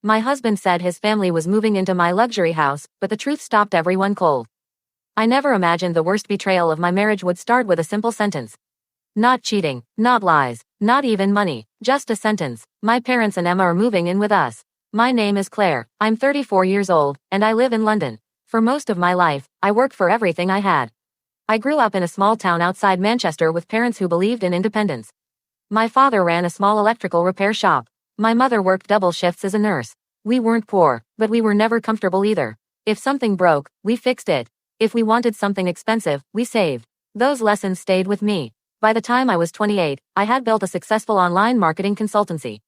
My husband said his family was moving into my luxury house, but the truth stopped everyone cold. I never imagined the worst betrayal of my marriage would start with a simple sentence. Not cheating, not lies, not even money, just a sentence. My parents and Emma are moving in with us. My name is Claire, I'm 34 years old, and I live in London. For most of my life, I worked for everything I had. I grew up in a small town outside Manchester with parents who believed in independence. My father ran a small electrical repair shop. My mother worked double shifts as a nurse. We weren't poor, but we were never comfortable either. If something broke, we fixed it. If we wanted something expensive, we saved. Those lessons stayed with me. By the time I was 28, I had built a successful online marketing consultancy.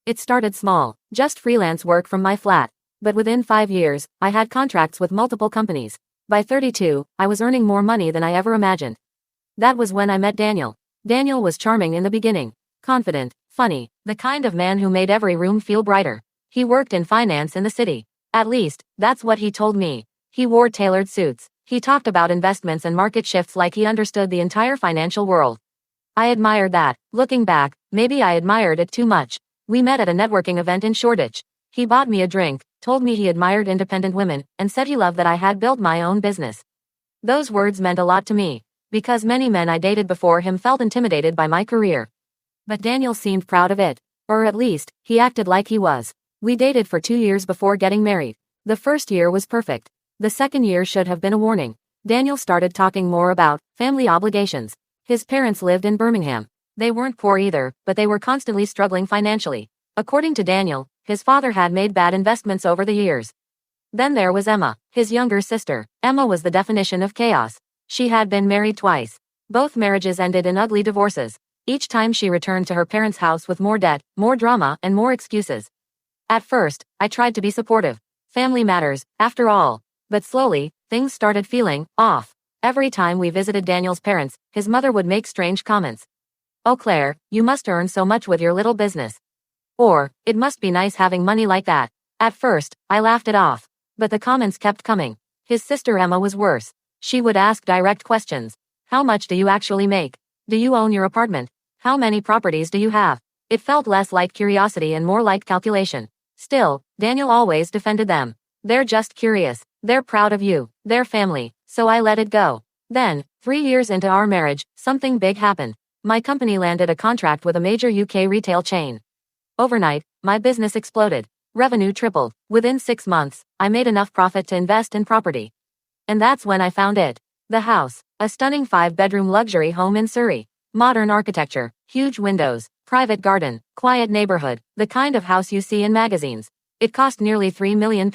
It started small, just freelance work from my flat. But within 5 years, I had contracts with multiple companies. By 32, I was earning more money than I ever imagined. That was when I met Daniel. Daniel was charming in the beginning. Confident, funny, the kind of man who made every room feel brighter. He worked in finance in the city. At least, that's what he told me. He wore tailored suits. He talked about investments and market shifts like he understood the entire financial world. I admired that. Looking back, maybe I admired it too much. We met at a networking event in Shoreditch. He bought me a drink, told me he admired independent women, and said he loved that I had built my own business. Those words meant a lot to me, because many men I dated before him felt intimidated by my career. But Daniel seemed proud of it. Or at least, he acted like he was. We dated for 2 years before getting married. The first year was perfect. The second year should have been a warning. Daniel started talking more about family obligations. His parents lived in Birmingham. They weren't poor either, but they were constantly struggling financially. According to Daniel, his father had made bad investments over the years. Then there was Emma, his younger sister. Emma was the definition of chaos. She had been married twice. Both marriages ended in ugly divorces. Each time she returned to her parents' house with more debt, more drama, and more excuses. At first, I tried to be supportive. Family matters, after all. But slowly, things started feeling off. Every time we visited Daniel's parents, his mother would make strange comments. "Oh Claire, you must earn so much with your little business." Or, "It must be nice having money like that." At first, I laughed it off. But the comments kept coming. His sister Emma was worse. She would ask direct questions. "How much do you actually make? Do you own your apartment? How many properties do you have?" It felt less like curiosity and more like calculation. Still, Daniel always defended them. "They're just curious. They're proud of you, their family." So I let it go. Then, 3 years into our marriage, something big happened. My company landed a contract with a major UK retail chain. Overnight, my business exploded. Revenue tripled. Within 6 months, I made enough profit to invest in property. And that's when I found it. The house. A stunning 5-bedroom luxury home in Surrey. Modern architecture, huge windows, private garden, quiet neighborhood, the kind of house you see in magazines. It cost nearly £3 million.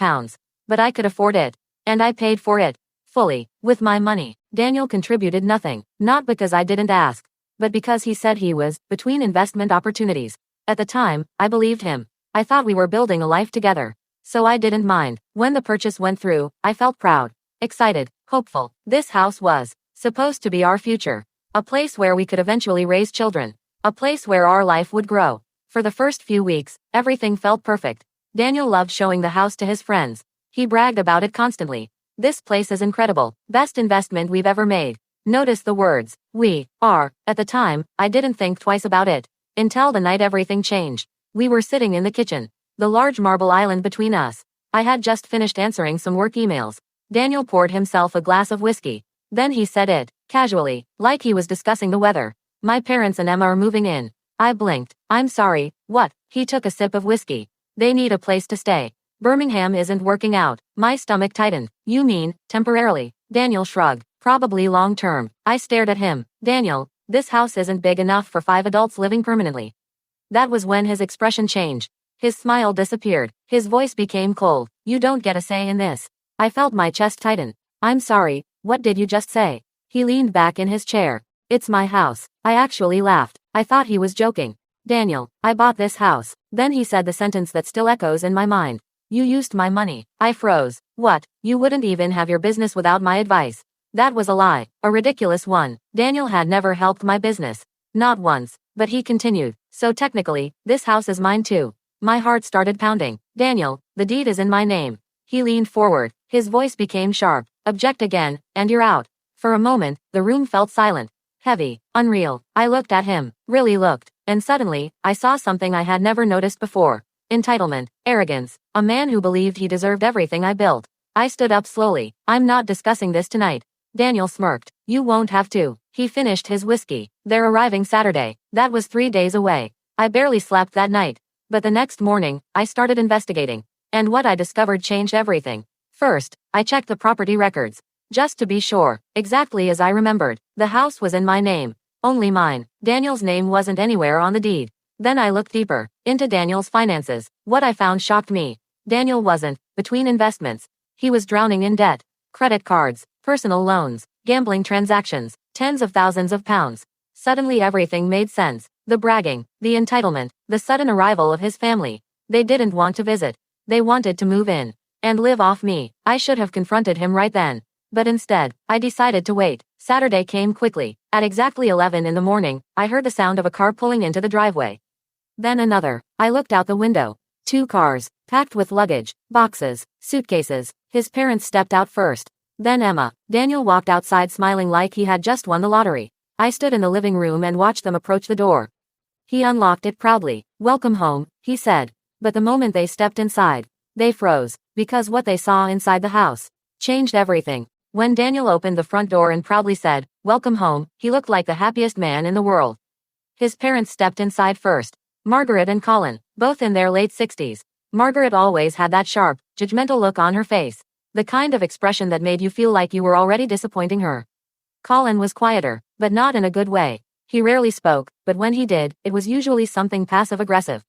But I could afford it. And I paid for it. Fully, with my money. Daniel contributed nothing. Not because I didn't ask. But because he said he was between investment opportunities. At the time, I believed him. I thought we were building a life together. So I didn't mind. When the purchase went through, I felt proud, excited, hopeful. This house was supposed to be our future. A place where we could eventually raise children. A place where our life would grow. For the first few weeks, everything felt perfect. Daniel loved showing the house to his friends. He bragged about it constantly. "This place is incredible. Best investment we've ever made." Notice the words, "we are." At the time, I didn't think twice about it. Until the night everything changed. We were sitting in the kitchen. The large marble island between us. I had just finished answering some work emails. Daniel poured himself a glass of whiskey. Then he said it, casually, like he was discussing the weather. "My parents and Emma are moving in." I blinked. "I'm sorry, what?" He took a sip of whiskey. "They need a place to stay. Birmingham isn't working out." My stomach tightened. "You mean, temporarily?" Daniel shrugged. "Probably long term." I stared at him. "Daniel, this house isn't big enough for 5 adults living permanently." That was when his expression changed. His smile disappeared. His voice became cold. "You don't get a say in this." I felt my chest tighten. "I'm sorry, what did you just say?" He leaned back in his chair. "It's my house." I actually laughed. I thought he was joking. "Daniel, I bought this house." Then he said the sentence that still echoes in my mind. "You used my money." I froze. "What? You wouldn't even have your business without my advice?" That was a lie. A ridiculous one. Daniel had never helped my business. Not once. But he continued. "So technically, this house is mine too." My heart started pounding. "Daniel, the deed is in my name." He leaned forward. His voice became sharp. "Object again, and you're out." For a moment, the room felt silent. Heavy. Unreal. I looked at him. Really looked. And suddenly, I saw something I had never noticed before. entitlement, arrogance, a man who believed he deserved everything I built. I stood up slowly. I'm not discussing this tonight. Daniel smirked. You won't have to. He finished his whiskey. They're arriving Saturday. That was 3 days away. I barely slept that night. But the next morning, I started investigating. And what I discovered changed everything. First, I checked the property records. Just to be sure, exactly as I remembered, the house was in my name. Only mine. Daniel's name wasn't anywhere on the deed. Then I looked deeper, into Daniel's finances. What I found shocked me. Daniel wasn't, between investments. He was drowning in debt. Credit cards, personal loans, gambling transactions, tens of thousands of pounds. Suddenly everything made sense. The bragging, the entitlement, the sudden arrival of his family. They didn't want to visit. They wanted to move in and live off me. I should have confronted him right then. But instead, I decided to wait. Saturday came quickly. At exactly 11 in the morning, I heard the sound of a car pulling into the driveway. Then another. I looked out the window. 2 cars, packed with luggage, boxes, suitcases. His parents stepped out first. Then Emma. Daniel walked outside smiling like he had just won the lottery. I stood in the living room and watched them approach the door. He unlocked it proudly. Welcome home, he said. But the moment they stepped inside, they froze, because what they saw inside the house changed everything. When Daniel opened the front door and proudly said, welcome home, he looked like the happiest man in the world. His parents stepped inside first. Margaret and Colin, both in their late 60s. Margaret always had that sharp, judgmental look on her face. The kind of expression that made you feel like you were already disappointing her. Colin was quieter, but not in a good way. He rarely spoke, but when he did, it was usually something passive-aggressive.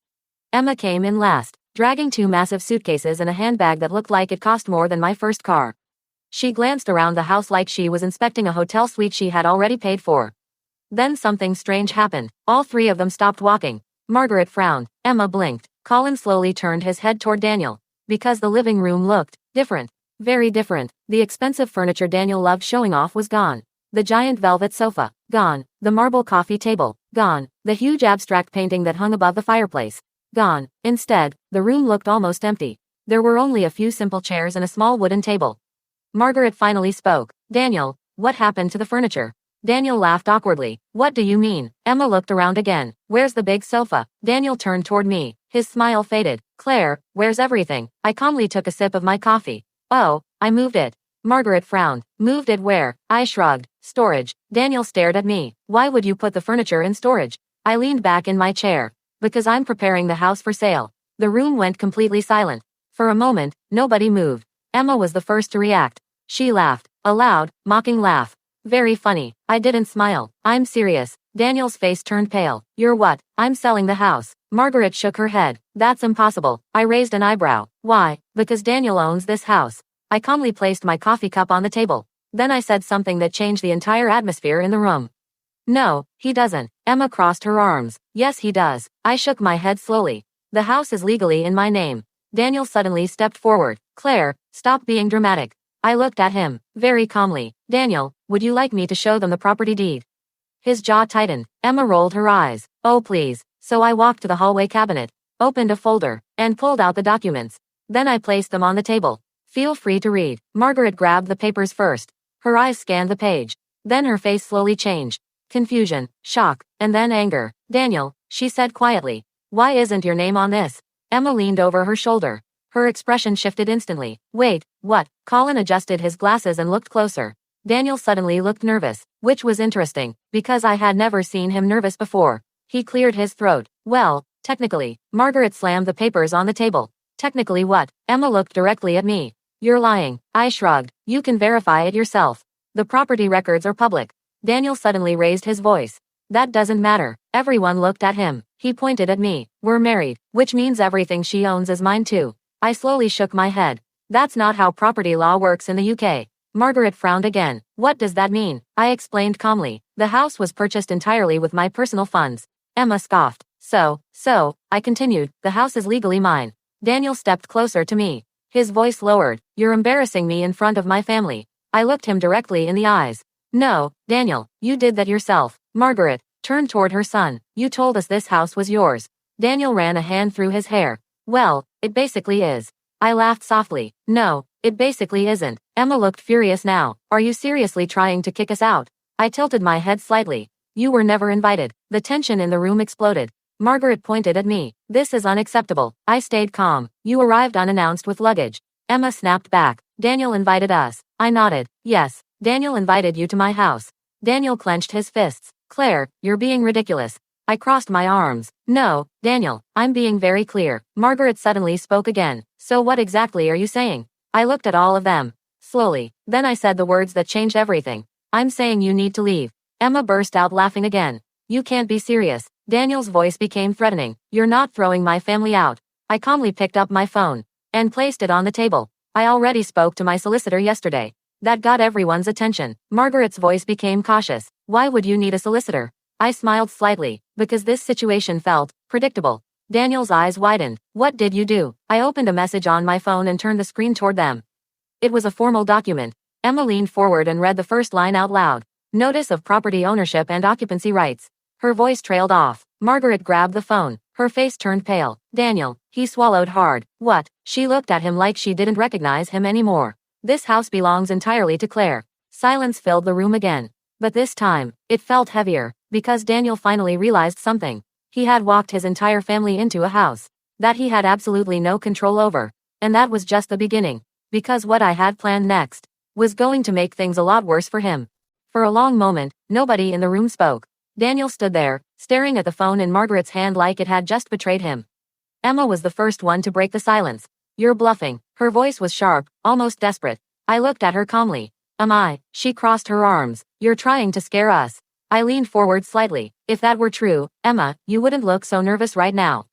Emma came in last, dragging 2 massive suitcases and a handbag that looked like it cost more than my first car. She glanced around the house like she was inspecting a hotel suite she had already paid for. Then something strange happened. All 3 of them stopped walking. Margaret frowned. Emma blinked. Colin slowly turned his head toward Daniel. Because the living room looked different. Very different. The expensive furniture Daniel loved showing off was gone. The giant velvet sofa, gone. The marble coffee table, gone. The huge abstract painting that hung above the fireplace, gone. Instead, the room looked almost empty. There were only a few simple chairs and a small wooden table. Margaret finally spoke. Daniel, what happened to the furniture? Daniel laughed awkwardly. What do you mean? Emma looked around again. Where's the big sofa? Daniel turned toward me. His smile faded. Claire, where's everything? I calmly took a sip of my coffee. Oh, I moved it. Margaret frowned. Moved it where? I shrugged. Storage. Daniel stared at me. Why would you put the furniture in storage? I leaned back in my chair. Because I'm preparing the house for sale. The room went completely silent. For a moment, nobody moved. Emma was the first to react. She laughed. A loud, mocking laugh. Very funny. I didn't smile. I'm serious. Daniel's face turned pale. You're what? I'm selling the house. Margaret shook her head. That's impossible. I raised an eyebrow. Why? Because Daniel owns this house. I calmly placed my coffee cup on the table. Then I said something that changed the entire atmosphere in the room. No, he doesn't. Emma crossed her arms. Yes, he does. I shook my head slowly. The house is legally in my name. Daniel suddenly stepped forward. Claire, stop being dramatic. I looked at him, very calmly. Daniel, would you like me to show them the property deed? His jaw tightened. Emma rolled her eyes. Oh please. So I walked to the hallway cabinet, opened a folder, and pulled out the documents. Then I placed them on the table. Feel free to read. Margaret grabbed the papers first. Her eyes scanned the page. Then her face slowly changed. Confusion, shock, and then anger. Daniel, she said quietly. Why isn't your name on this? Emma leaned over her shoulder. Her expression shifted instantly. Wait, what? Colin adjusted his glasses and looked closer. Daniel suddenly looked nervous, which was interesting, because I had never seen him nervous before. He cleared his throat. Well, technically. Margaret slammed the papers on the table. Technically what? Emma looked directly at me. You're lying. I shrugged. You can verify it yourself. The property records are public. Daniel suddenly raised his voice. That doesn't matter. Everyone looked at him. He pointed at me. We're married, which means everything she owns is mine too. I slowly shook my head. That's not how property law works in the UK. Margaret frowned again. What does that mean? I explained calmly. The house was purchased entirely with my personal funds. Emma scoffed. So, I continued, the house is legally mine. Daniel stepped closer to me. His voice lowered. You're embarrassing me in front of my family. I looked him directly in the eyes. No, Daniel, you did that yourself. Margaret turned toward her son. You told us this house was yours. Daniel ran a hand through his hair. Well, it basically is. I laughed softly. No, it basically isn't. Emma looked furious now. Are you seriously trying to kick us out? I tilted my head slightly. You were never invited. The tension in the room exploded. Margaret pointed at me. This is unacceptable. I stayed calm. You arrived unannounced with luggage. Emma snapped back. Daniel invited us. I nodded. Yes, Daniel invited you to my house. Daniel clenched his fists. Claire, you're being ridiculous. I crossed my arms. No, Daniel, I'm being very clear. Margaret suddenly spoke again. So what exactly are you saying? I looked at all of them. Slowly. Then I said the words that changed everything. I'm saying you need to leave. Emma burst out laughing again. You can't be serious. Daniel's voice became threatening. You're not throwing my family out. I calmly picked up my phone and placed it on the table. I already spoke to my solicitor yesterday. That got everyone's attention. Margaret's voice became cautious. Why would you need a solicitor? I smiled slightly, because this situation felt predictable. Daniel's eyes widened. What did you do? I opened a message on my phone and turned the screen toward them. It was a formal document. Emma leaned forward and read the first line out loud. Notice of property ownership and occupancy rights. Her voice trailed off. Margaret grabbed the phone. Her face turned pale. Daniel. He swallowed hard. What? She looked at him like she didn't recognize him anymore. This house belongs entirely to Claire. Silence filled the room again. But this time, it felt heavier, because Daniel finally realized something. He had walked his entire family into a house that he had absolutely no control over. And that was just the beginning. Because what I had planned next was going to make things a lot worse for him. For a long moment, nobody in the room spoke. Daniel stood there, staring at the phone in Margaret's hand like it had just betrayed him. Emma was the first one to break the silence. You're bluffing. Her voice was sharp, almost desperate. I looked at her calmly. Am I? She crossed her arms. You're trying to scare us. I leaned forward slightly. If that were true, Emma, you wouldn't look so nervous right now.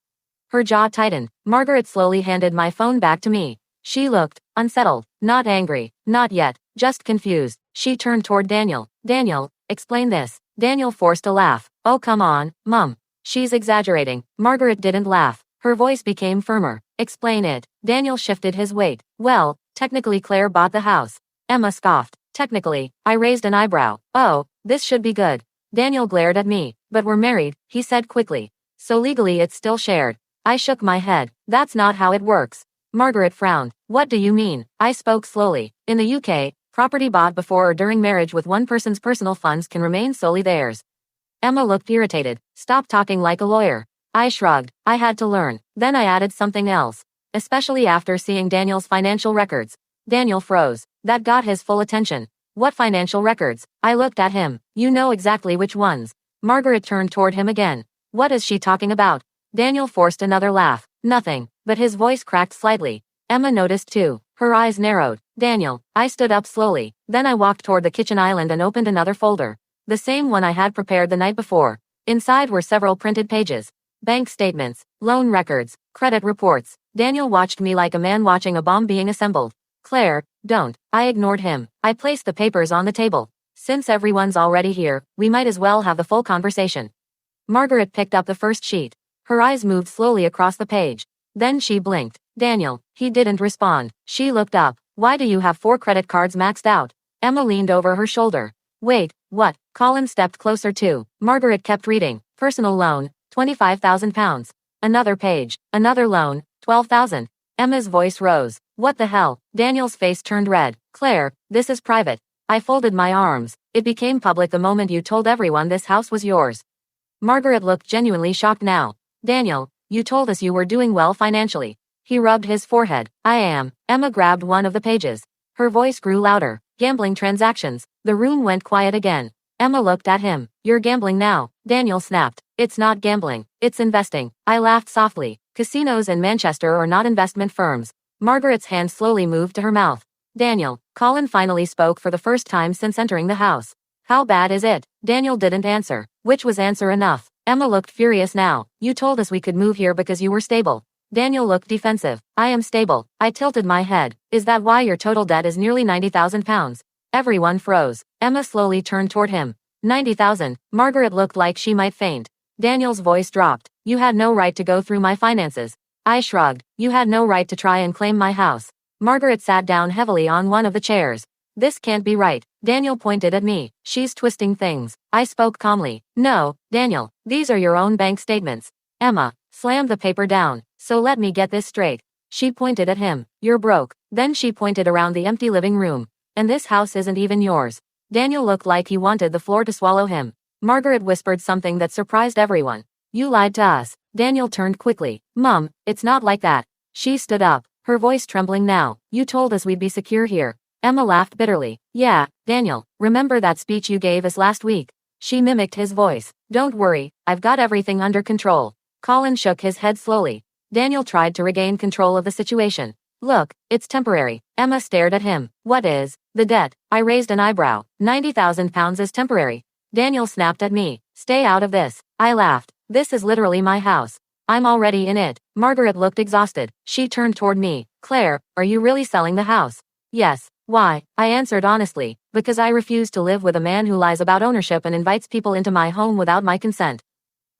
Her jaw tightened. Margaret slowly handed my phone back to me. She looked unsettled, not angry, not yet, just confused. She turned toward Daniel. Daniel, explain this. Daniel forced a laugh. Oh come on, Mum. She's exaggerating. Margaret didn't laugh. Her voice became firmer. Explain it. Daniel shifted his weight. Well, technically Claire bought the house. Emma scoffed. Technically. I raised an eyebrow. Oh, this should be good. Daniel glared at me. But we're married, he said quickly. So legally it's still shared. I shook my head. That's not how it works. Margaret frowned. What do you mean? I spoke slowly. In the UK, property bought before or during marriage with one person's personal funds can remain solely theirs. Emma looked irritated. Stop talking like a lawyer. I shrugged. I had to learn. Then I added something else. Especially after seeing Daniel's financial records. Daniel froze. That got his full attention. What financial records? I looked at him. You know exactly which ones. Margaret turned toward him again. What is she talking about? Daniel forced another laugh. Nothing. But his voice cracked slightly. Emma noticed too. Her eyes narrowed. Daniel. I stood up slowly. Then I walked toward the kitchen island and opened another folder. The same one I had prepared the night before. Inside were several printed pages. Bank statements, loan records, credit reports. Daniel watched me like a man watching a bomb being assembled. Claire, don't. I ignored him. I placed the papers on the table. Since everyone's already here, we might as well have the full conversation. Margaret picked up the first sheet. Her eyes moved slowly across the page. Then she blinked. Daniel. He didn't respond. She looked up. Why do you have 4 credit cards maxed out? Emma leaned over her shoulder. Wait, what? Colin stepped closer too. Margaret kept reading. Personal loan, £25,000. Another page. Another loan, $12,000. Emma's voice rose. What the hell? Daniel's face turned red. Claire, this is private. I folded my arms. It became public the moment you told everyone this house was yours. Margaret looked genuinely shocked now. Daniel, you told us you were doing well financially. He rubbed his forehead. I am. Emma grabbed one of the pages. Her voice grew louder. Gambling transactions. The room went quiet again. Emma looked at him. You're gambling now. Daniel snapped. It's not gambling. It's investing. I laughed softly. Casinos in Manchester are not investment firms. Margaret's hand slowly moved to her mouth. Daniel. Colin finally spoke for the first time since entering the house. How bad is it? Daniel didn't answer. Which was answer enough. Emma looked furious now. You told us we could move here because you were stable. Daniel looked defensive. I am stable. I tilted my head. Is that why your total debt is nearly £90,000? Everyone froze. Emma slowly turned toward him. 90,000. Margaret looked like she might faint. Daniel's voice dropped. You had no right to go through my finances. I shrugged. You had no right to try and claim my house. Margaret sat down heavily on one of the chairs. This can't be right. Daniel pointed at me. She's twisting things. I spoke calmly. No, Daniel, these are your own bank statements. Emma slammed the paper down. So let me get this straight. She pointed at him. You're broke. Then she pointed around the empty living room. And this house isn't even yours. Daniel looked like he wanted the floor to swallow him. Margaret whispered something that surprised everyone. You lied to us. Daniel turned quickly. Mom, it's not like that. She stood up, her voice trembling now. You told us we'd be secure here. Emma laughed bitterly. Yeah, Daniel, remember that speech you gave us last week? She mimicked his voice. Don't worry, I've got everything under control. Colin shook his head slowly. Daniel tried to regain control of the situation. Look, it's temporary. Emma stared at him. What is? The debt. I raised an eyebrow. £90,000 is temporary. Daniel snapped at me. Stay out of this. I laughed. This is literally my house. I'm already in it. Margaret looked exhausted. She turned toward me. Claire, are you really selling the house? Yes. Why? I answered honestly. Because I refuse to live with a man who lies about ownership and invites people into my home without my consent.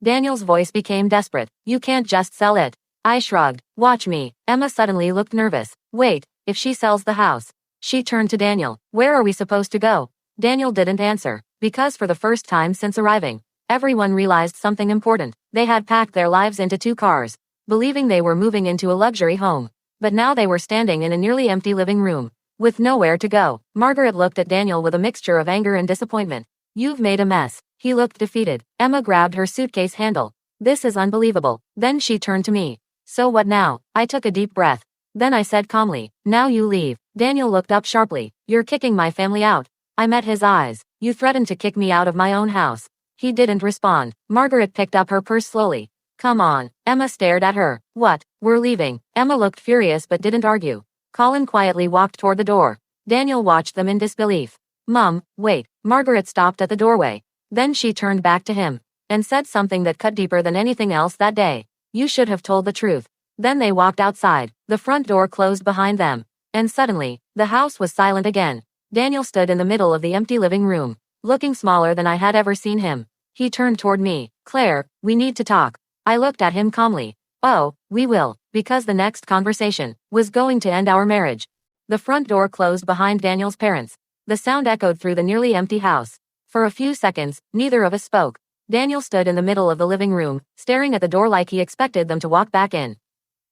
Daniel's voice became desperate. You can't just sell it. I shrugged. Watch me. Emma suddenly looked nervous. Wait, if she sells the house. She turned to Daniel. Where are we supposed to go? Daniel didn't answer. Because for the first time since arriving, everyone realized something important. They had packed their lives into 2 cars, believing they were moving into a luxury home. But now they were standing in a nearly empty living room, with nowhere to go. Margaret looked at Daniel with a mixture of anger and disappointment. You've made a mess. He looked defeated. Emma grabbed her suitcase handle. This is unbelievable. Then she turned to me. So what now? I took a deep breath. Then I said calmly, now you leave. Daniel looked up sharply. You're kicking my family out. I met his eyes. You threatened to kick me out of my own house. He didn't respond. Margaret picked up her purse slowly. Come on. Emma stared at her. What? We're leaving. Emma looked furious but didn't argue. Colin quietly walked toward the door. Daniel watched them in disbelief. Mum, wait. Margaret stopped at the doorway. Then she turned back to him and said something that cut deeper than anything else that day. You should have told the truth. Then they walked outside. The front door closed behind them. And suddenly, the house was silent again. Daniel stood in the middle of the empty living room, looking smaller than I had ever seen him. He turned toward me. Claire, we need to talk. I looked at him calmly. Oh, we will, because the next conversation was going to end our marriage. The front door closed behind Daniel's parents. The sound echoed through the nearly empty house. For a few seconds, neither of us spoke. Daniel stood in the middle of the living room, staring at the door like he expected them to walk back in.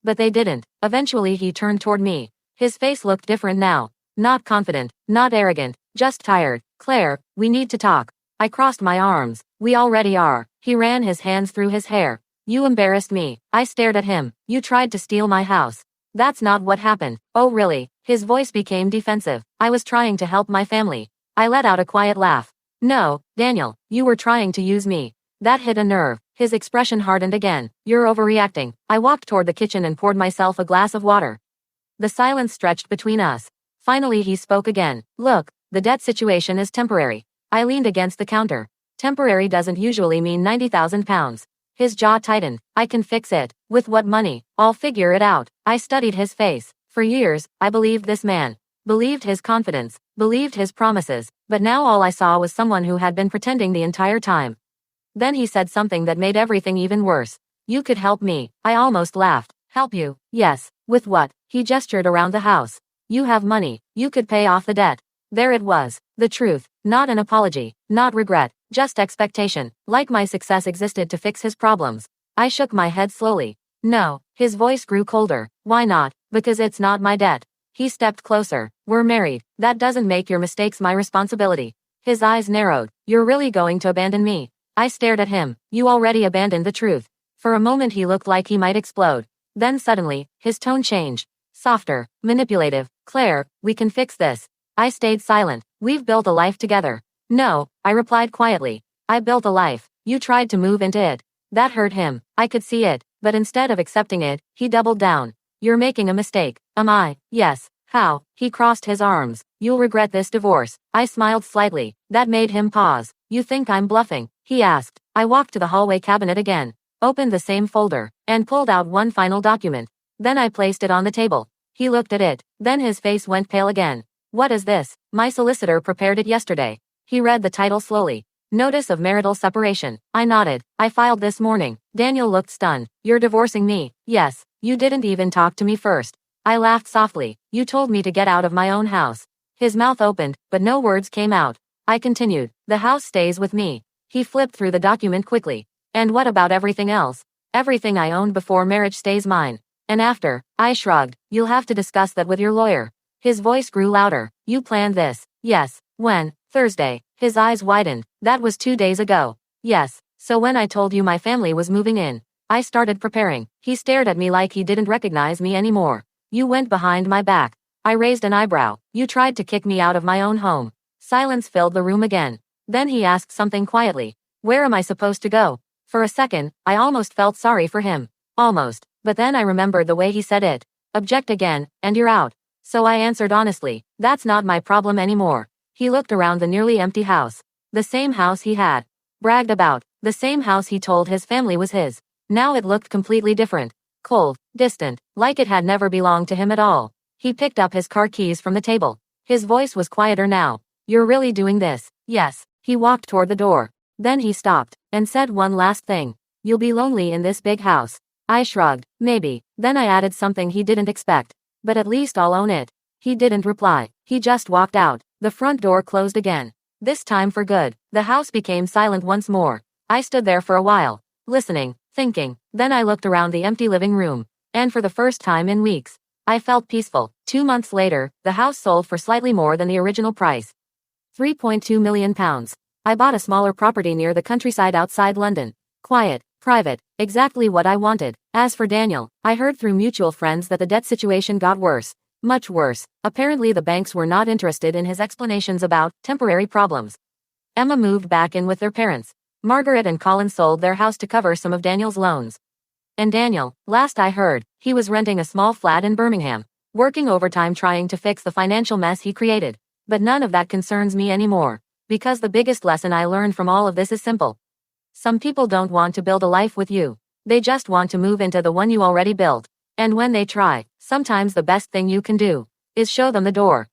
But they didn't. Eventually he turned toward me. His face looked different now. Not confident, not arrogant, just tired. Claire, we need to talk. I crossed my arms. We already are. He ran his hands through his hair. You embarrassed me. I stared at him. You tried to steal my house. That's not what happened. Oh really? His voice became defensive. I was trying to help my family. I let out a quiet laugh. No, Daniel, you were trying to use me. That hit a nerve. His expression hardened again. You're overreacting. I walked toward the kitchen and poured myself a glass of water. The silence stretched between us. Finally he spoke again. Look, the debt situation is temporary. I leaned against the counter. Temporary doesn't usually mean £90,000. His jaw tightened. I can fix it. With what money? I'll figure it out. I studied his face. For years, I believed this man. Believed his confidence. Believed his promises. But now all I saw was someone who had been pretending the entire time. Then he said something that made everything even worse. You could help me. I almost laughed. Help you? Yes. With what? He gestured around the house. You have money. You could pay off the debt. There it was. The truth. Not an apology. Not regret. Just expectation. Like my success existed to fix his problems. I shook my head slowly. No. His voice grew colder. Why not? Because it's not my debt. He stepped closer. We're married. That doesn't make your mistakes my responsibility. His eyes narrowed. You're really going to abandon me? I stared at him. You already abandoned the truth. For a moment he looked like he might explode. Then suddenly, his tone changed. Softer, manipulative. Claire, we can fix this. I stayed silent. We've built a life together. No, I replied quietly. I built a life. You tried to move into it. That hurt him. I could see it. But instead of accepting it, he doubled down. You're making a mistake. Am I? Yes. How? He crossed his arms. You'll regret this divorce. I smiled slightly. That made him pause. You think I'm bluffing? He asked. I walked to the hallway cabinet again, opened the same folder, and pulled out one final document. Then I placed it on the table. He looked at it. Then his face went pale again. What is this? My solicitor prepared it yesterday. He read the title slowly. Notice of marital separation. I nodded. I filed this morning. Daniel looked stunned. You're divorcing me? Yes. You didn't even talk to me first. I laughed softly. You told me to get out of my own house. His mouth opened, but no words came out. I continued. The house stays with me. He flipped through the document quickly. And what about everything else? Everything I owned before marriage stays mine. And after? I shrugged. You'll have to discuss that with your lawyer. His voice grew louder. You planned this? Yes. When? Thursday. His eyes widened. That was 2 days ago. Yes. So when I told you my family was moving in, I started preparing. He stared at me like he didn't recognize me anymore. You went behind my back. I raised an eyebrow. You tried to kick me out of my own home. Silence filled the room again. Then he asked something quietly. Where am I supposed to go? For a second, I almost felt sorry for him. Almost. But then I remembered the way he said it. Object again, and you're out. So I answered honestly, that's not my problem anymore. He looked around the nearly empty house. The same house he had bragged about. The same house he told his family was his. Now it looked completely different. Cold, distant, like it had never belonged to him at all. He picked up his car keys from the table. His voice was quieter now. You're really doing this? Yes. He walked toward the door. Then he stopped, and said one last thing. You'll be lonely in this big house. I shrugged. Maybe. Then I added something he didn't expect. But at least I'll own it. He didn't reply. He just walked out. The front door closed again. This time for good. The house became silent once more. I stood there for a while, listening, thinking. Then I looked around the empty living room. And for the first time in weeks, I felt peaceful. 2 months later, the house sold for slightly more than the original price. £3.2 million. I bought a smaller property near the countryside outside London. Quiet, private, exactly what I wanted. As for Daniel, I heard through mutual friends that the debt situation got worse. Much worse. Apparently the banks were not interested in his explanations about temporary problems. Emma moved back in with their parents. Margaret and Colin sold their house to cover some of Daniel's loans. And Daniel, last I heard, he was renting a small flat in Birmingham, working overtime trying to fix the financial mess he created. But none of that concerns me anymore. Because the biggest lesson I learned from all of this is simple. Some people don't want to build a life with you. They just want to move into the one you already built. And when they try, sometimes the best thing you can do is show them the door.